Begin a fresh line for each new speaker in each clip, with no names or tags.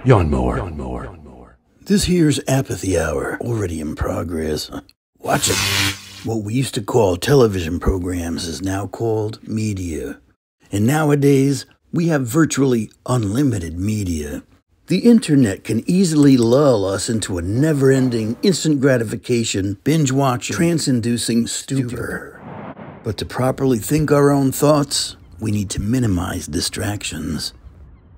Yawn mower.
This here's Apathy Hour, already in progress. Watch it. What we used to call television programs is now called media. And nowadays, we have virtually unlimited media. The internet can easily lull us into a never-ending, instant gratification, binge-watching, trance-inducing stupor. But to properly think our own thoughts, we need to minimize distractions.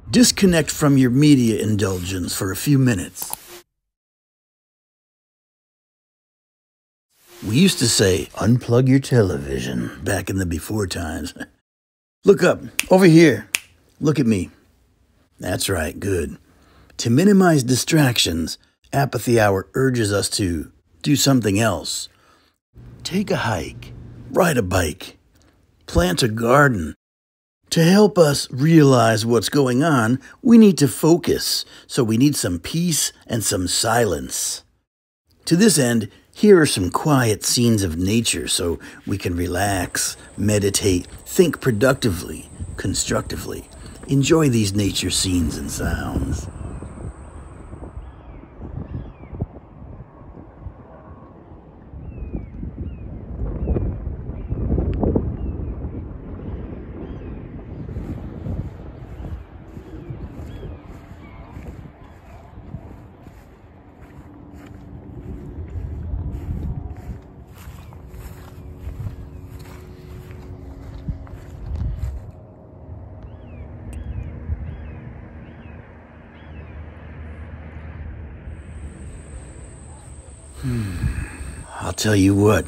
Disconnect from your media indulgence for a few minutes. We used to say, unplug your television, back in the before times. Look up, over here. Look at me. That's right, good. To minimize distractions, Apathy Hour urges us to do something else. Take a hike, ride a bike, plant a garden. To help us realize what's going on, we need to focus, so we need some peace and some silence. To this end, here are some quiet scenes of nature so we can relax, meditate, think productively, constructively. Enjoy these nature scenes and sounds. I'll tell you what,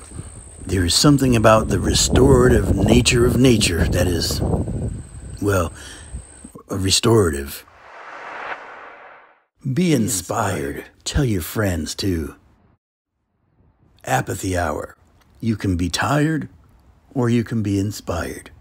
there is something about the restorative nature of nature that is, well, restorative. Be inspired. Tell your friends, too. Apathy Hour. You can be tired, or you can be inspired.